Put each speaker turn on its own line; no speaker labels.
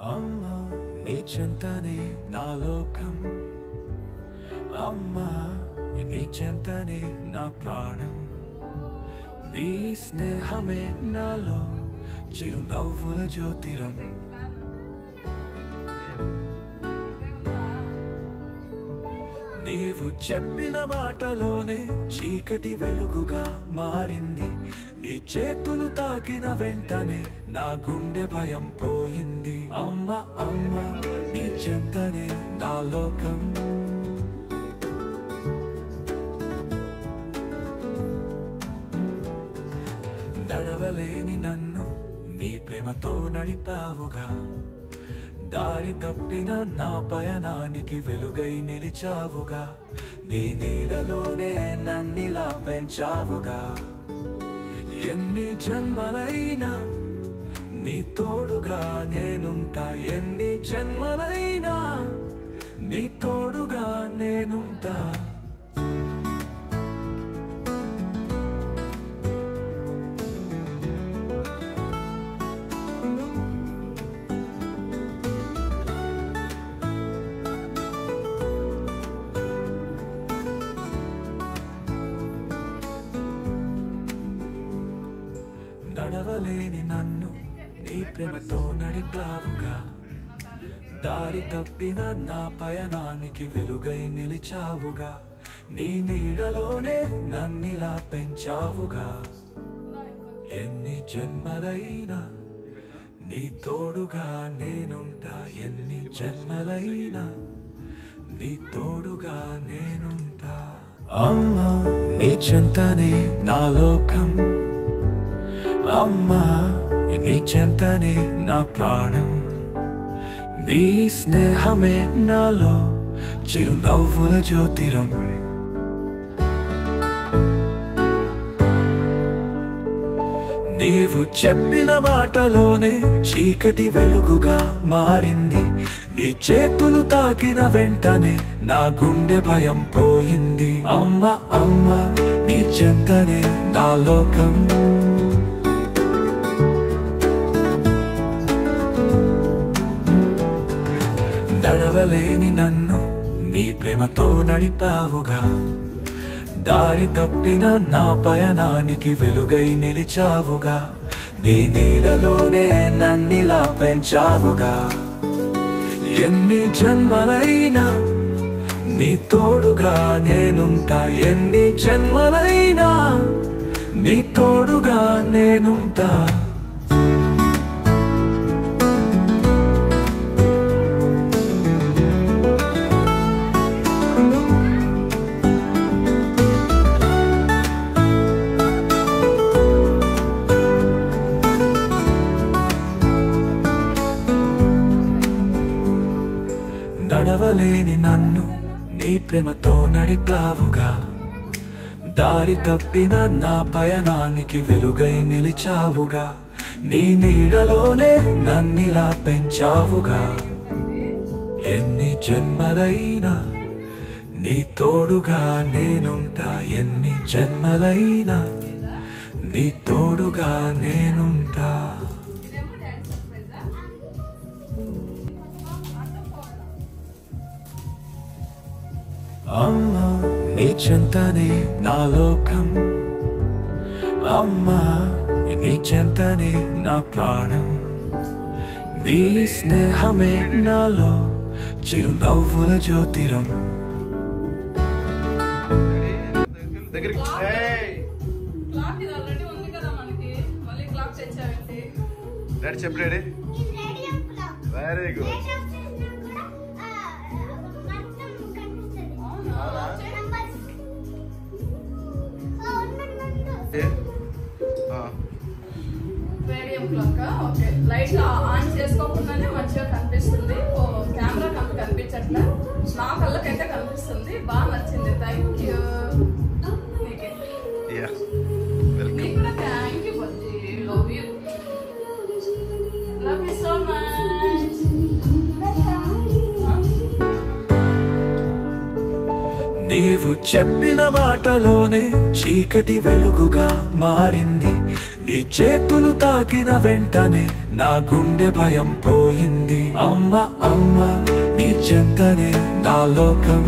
అమ్మా నీ చెంతనే నా లోకం, అమ్మా నీ చెంతనే నా ప్రాణం, నీ స్నేహమే నాలో చిరునవ్వుల జ్యోతిరం. నీవు చెప్పిన మాటలోనే చీకటి వెలుగుగా మారింది, నీ చేతులు తాకిన వెంటనే నా గుండె భయం పోయింది. అమ్మ అమ్మ నీ చెంతనే నా లోకం, నడవలేని నన్ను నీ ప్రేమతో నడిపావుగా, దారి తప్పిన నా పయనానికి వెలుగై నిలిచావుగా, నీ నీడలోనే నన్నిలా పెంచావుగా. ఎన్ని జన్మలైనా నీ తోడుగా నేనుంటా, ఎన్ని జన్మలైనా నీ తోడుగా నేనుంటా. నడవలేని నన్ను నీ ప్రేమతో నడిపావుగా, దారి తప్పిన నా పయనానికి వెలుగై నిలిచావుగా, నీ నీడలోనే నన్నిలా పెంచావుగా. ఎన్ని జన్మలైనా నీ తోడుగా నేనుంటా, ఎన్ని జన్మలైనా నీ తోడుగా నేనుంటా. అమ్మా నీ చెంతనే నా లోకం, అమ్మా నీ చెంతనే నా ప్రాణం, నీ స్నేహమే నాలో చిరునవ్వుల జ్యోతిరం. నీవు చెప్పిన మాటలోనే చీకటి వెలుగుగా మారింది, నీ చేతులు తాకిన వెంటనే నా గుండె భయం పోయింది. అమ్మ అమ్మ నీ చెంతనే నా లోకం, నడవలేని నన్ను నీ ప్రేమతో నడిపావుగా, దారి తప్పిన నా పయనానికి వెలుగై నిలిచావుగా, నీ నీడలోనే నన్నిలా పెంచావుగా. ఎన్ని జన్మలైనా నీ తోడుగా నేనుంటా, ఎన్ని జన్మలైనా నీ తోడుగా నేనుంటా. నడవలేని నన్ను నీ ప్రేమతో నడిపావుగా, దారి తప్పిన నా పయనానికి వెలుగై నిలిచావుగా, నీ నీడలోనే నన్నిలా పెంచావుగా. ఎన్ని జన్మలైనా నీ తోడుగా నేనుంటా, ఎన్ని జన్మలైనా నీ తోడుగా నేనుంటా. అమ్మా నీ చెంతనే నా లోకం, అమ్మా నీ చెంతనే నా ప్రాణం, నీ స్నేహమే నాలో చిరునవ్వుల జ్యోతిరం.
చెప్పలేడే very good.
Radium clock okay, light on చేసుకోకుండానే మంచిగా కనిపిస్తుంది, కెమెరా నాకు కనిపించట్లే, నా కళ్ళకైతే కనిపిస్తుంది. బాగా నచ్చింది, థ్యాంక్ యూ. నీకు కూడా thank you Bujji, love you, love you so much.
నీవు చెప్పిన మాటలోనే చీకటి వెలుగుగా మారింది, నీ చేతులు తాకిన వెంటనే నా గుండె భయం పోయింది. అమ్మ అమ్మ నీ చెంతనే నా లోకం